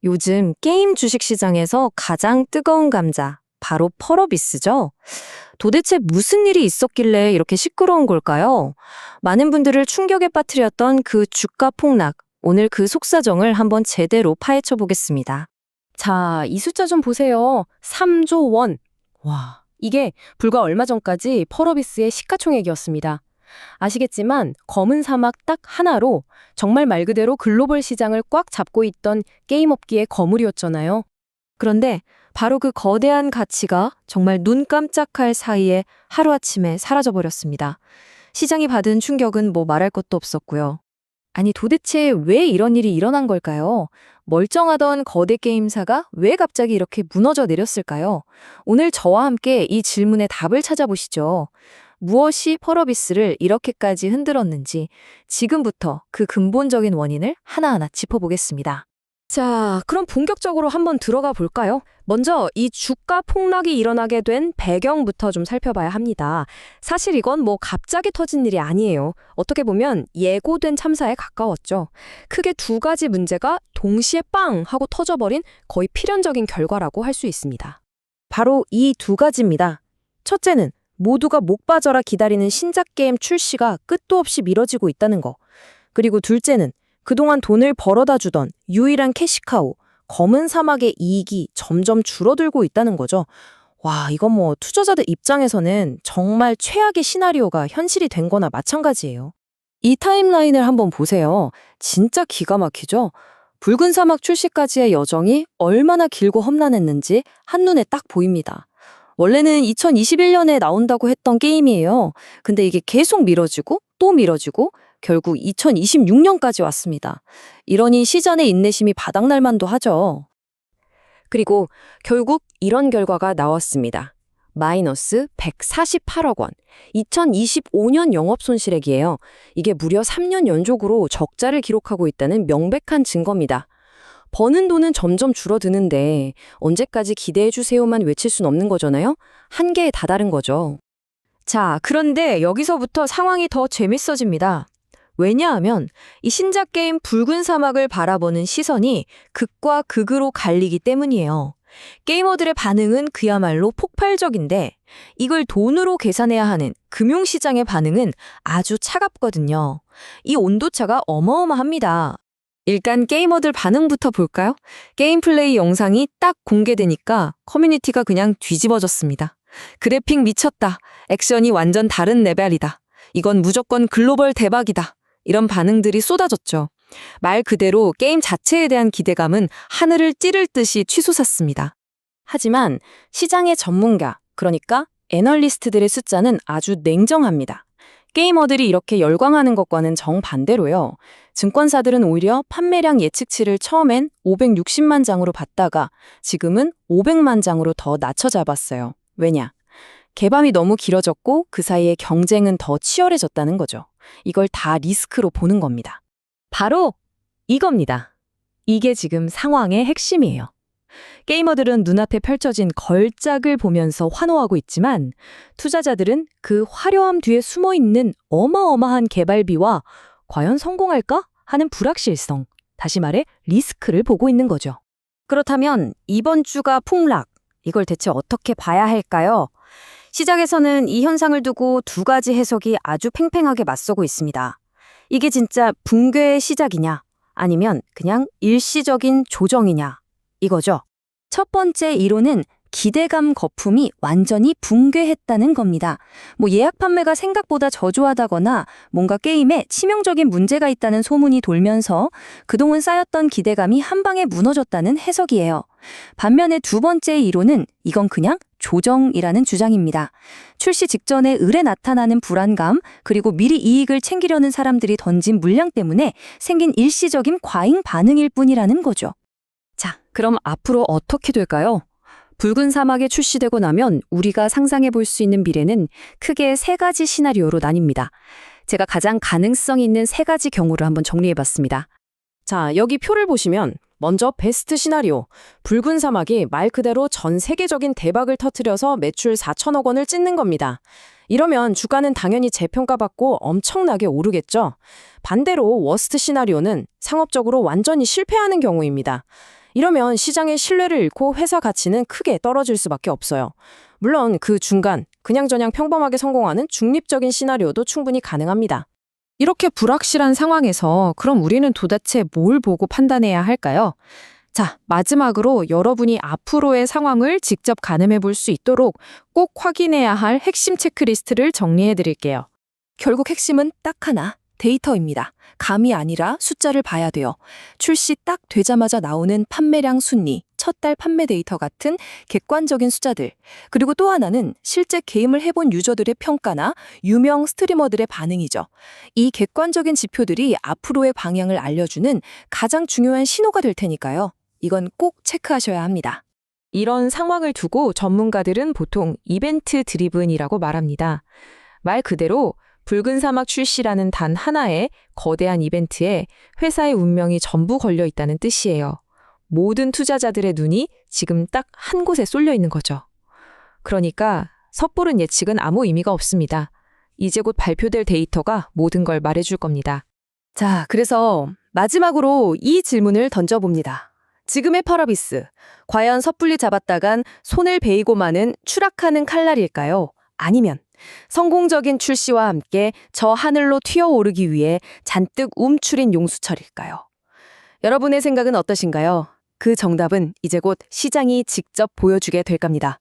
요즘 게임 주식시장에서 가장 뜨거운 감자, 바로 펄어비스죠? 도대체 무슨 일이 있었길래 이렇게 시끄러운 걸까요? 많은 분들을 충격에 빠뜨렸던 그 주가 폭락, 오늘 그 속사정을 한번 제대로 파헤쳐 보겠습니다. 자, 이 숫자 좀 보세요. 3조 원. 와, 이게 불과 얼마 전까지 펄어비스의 시가총액이었습니다. 아시겠지만 검은 사막 딱 하나로 정말 말 그대로 글로벌 시장을 꽉 잡고 있던 게임 업계의 거물이었잖아요. 그런데 바로 그 거대한 가치가 정말 눈 깜짝할 사이에 하루아침에 사라져버렸습니다. 시장이 받은 충격은 뭐 말할 것도 없었고요. 아니 도대체 왜 이런 일이 일어난 걸까요? 멀쩡하던 거대 게임사가 왜 갑자기 이렇게 무너져 내렸을까요? 오늘 저와 함께 이 질문의 답을 찾아보시죠. 무엇이 펄어비스를 이렇게까지 흔들었는지 지금부터 그 근본적인 원인을 하나하나 짚어보겠습니다. 자, 그럼 본격적으로 한번 들어가 볼까요? 먼저 이 주가 폭락이 일어나게 된 배경부터 좀 살펴봐야 합니다. 사실 이건 뭐 갑자기 터진 일이 아니에요. 어떻게 보면 예고된 참사에 가까웠죠. 크게 두 가지 문제가 동시에 빵 하고 터져버린 거의 필연적인 결과라고 할 수 있습니다. 바로 이 두 가지입니다. 첫째는 모두가 목 빠져라 기다리는 신작 게임 출시가 끝도 없이 미뤄지고 있다는 거. 그리고 둘째는 그동안 돈을 벌어다 주던 유일한 캐시카우, 검은 사막의 이익이 점점 줄어들고 있다는 거죠. 와, 이건 뭐 투자자들 입장에서는 정말 최악의 시나리오가 현실이 된 거나 마찬가지예요. 이 타임라인을 한번 보세요. 진짜 기가 막히죠? 붉은 사막 출시까지의 여정이 얼마나 길고 험난했는지 한눈에 딱 보입니다. 원래는 2021년에 나온다고 했던 게임이에요. 근데 이게 계속 미뤄지고 또 미뤄지고 결국 2026년까지 왔습니다. 이러니 시장의 인내심이 바닥날 만도 하죠. 그리고 결국 이런 결과가 나왔습니다. 마이너스 148억 원. 2025년 영업 손실액이에요. 이게 무려 3년 연속으로 적자를 기록하고 있다는 명백한 증거입니다. 버는 돈은 점점 줄어드는데 언제까지 기대해 주세요만 외칠 순 없는 거잖아요? 한계에 다다른 거죠. 자, 그런데 여기서부터 상황이 더 재밌어집니다. 왜냐하면 이 신작 게임 붉은 사막을 바라보는 시선이 극과 극으로 갈리기 때문이에요. 게이머들의 반응은 그야말로 폭발적인데 이걸 돈으로 계산해야 하는 금융시장의 반응은 아주 차갑거든요. 이 온도차가 어마어마합니다. 일단 게이머들 반응부터 볼까요? 게임 플레이 영상이 딱 공개되니까 커뮤니티가 그냥 뒤집어졌습니다. 그래픽 미쳤다. 액션이 완전 다른 레벨이다. 이건 무조건 글로벌 대박이다. 이런 반응들이 쏟아졌죠. 말 그대로 게임 자체에 대한 기대감은 하늘을 찌를 듯이 치솟았습니다. 하지만 시장의 전문가, 그러니까 애널리스트들의 숫자는 아주 냉정합니다. 게이머들이 이렇게 열광하는 것과는 정반대로요. 증권사들은 오히려 판매량 예측치를 처음엔 560만 장으로 봤다가 지금은 500만 장으로 더 낮춰 잡았어요. 왜냐? 개밤이 너무 길어졌고 그 사이에 경쟁은 더 치열해졌다는 거죠. 이걸 다 리스크로 보는 겁니다. 바로 이겁니다. 이게 지금 상황의 핵심이에요. 게이머들은 눈앞에 펼쳐진 걸작을 보면서 환호하고 있지만 투자자들은 그 화려함 뒤에 숨어있는 어마어마한 개발비와 과연 성공할까 하는 불확실성, 다시 말해 리스크를 보고 있는 거죠. 그렇다면 이번 주가 폭락, 이걸 대체 어떻게 봐야 할까요? 시장에서는 이 현상을 두고 두 가지 해석이 아주 팽팽하게 맞서고 있습니다. 이게 진짜 붕괴의 시작이냐, 아니면 그냥 일시적인 조정이냐, 이거죠. 첫 번째 이론은 기대감 거품이 완전히 붕괴했다는 겁니다. 뭐 예약 판매가 생각보다 저조하다거나 뭔가 게임에 치명적인 문제가 있다는 소문이 돌면서 그동안 쌓였던 기대감이 한 방에 무너졌다는 해석이에요. 반면에 두 번째 이론은 이건 그냥 조정이라는 주장입니다. 출시 직전에 을에 나타나는 불안감, 그리고 미리 이익을 챙기려는 사람들이 던진 물량 때문에 생긴 일시적인 과잉 반응일 뿐이라는 거죠. 자, 그럼 앞으로 어떻게 될까요? 붉은 사막에 출시되고 나면 우리가 상상해 볼 수 있는 미래는 크게 세 가지 시나리오로 나뉩니다. 제가 가장 가능성 있는 세 가지 경우를 한번 정리해 봤습니다. 자, 여기 표를 보시면 먼저 베스트 시나리오, 붉은 사막이 말 그대로 전 세계적인 대박을 터뜨려서 매출 4천억 원을 찍는 겁니다. 이러면 주가는 당연히 재평가받고 엄청나게 오르겠죠. 반대로 워스트 시나리오는 상업적으로 완전히 실패하는 경우입니다. 이러면 시장의 신뢰를 잃고 회사 가치는 크게 떨어질 수밖에 없어요. 물론 그 중간, 그냥저냥 평범하게 성공하는 중립적인 시나리오도 충분히 가능합니다. 이렇게 불확실한 상황에서 그럼 우리는 도대체 뭘 보고 판단해야 할까요? 자, 마지막으로 여러분이 앞으로의 상황을 직접 가늠해 볼 수 있도록 꼭 확인해야 할 핵심 체크리스트를 정리해 드릴게요. 결국 핵심은 딱 하나, 데이터입니다. 감이 아니라 숫자를 봐야 돼요. 출시 딱 되자마자 나오는 판매량 순위, 첫 달 판매 데이터 같은 객관적인 숫자들. 그리고 또 하나는 실제 게임을 해본 유저들의 평가나 유명 스트리머들의 반응이죠. 이 객관적인 지표들이 앞으로의 방향을 알려주는 가장 중요한 신호가 될 테니까요. 이건 꼭 체크하셔야 합니다. 이런 상황을 두고 전문가들은 보통 이벤트 드리븐이라고 말합니다. 말 그대로 붉은 사막 출시라는 단 하나의 거대한 이벤트에 회사의 운명이 전부 걸려 있다는 뜻이에요. 모든 투자자들의 눈이 지금 딱 한 곳에 쏠려 있는 거죠. 그러니까 섣부른 예측은 아무 의미가 없습니다. 이제 곧 발표될 데이터가 모든 걸 말해줄 겁니다. 자, 그래서 마지막으로 이 질문을 던져봅니다. 지금의 펄어비스, 과연 섣불리 잡았다간 손을 베이고 마는 추락하는 칼날일까요? 아니면 성공적인 출시와 함께 저 하늘로 튀어오르기 위해 잔뜩 움츠린 용수철일까요? 여러분의 생각은 어떠신가요? 그 정답은 이제 곧 시장이 직접 보여주게 될 겁니다.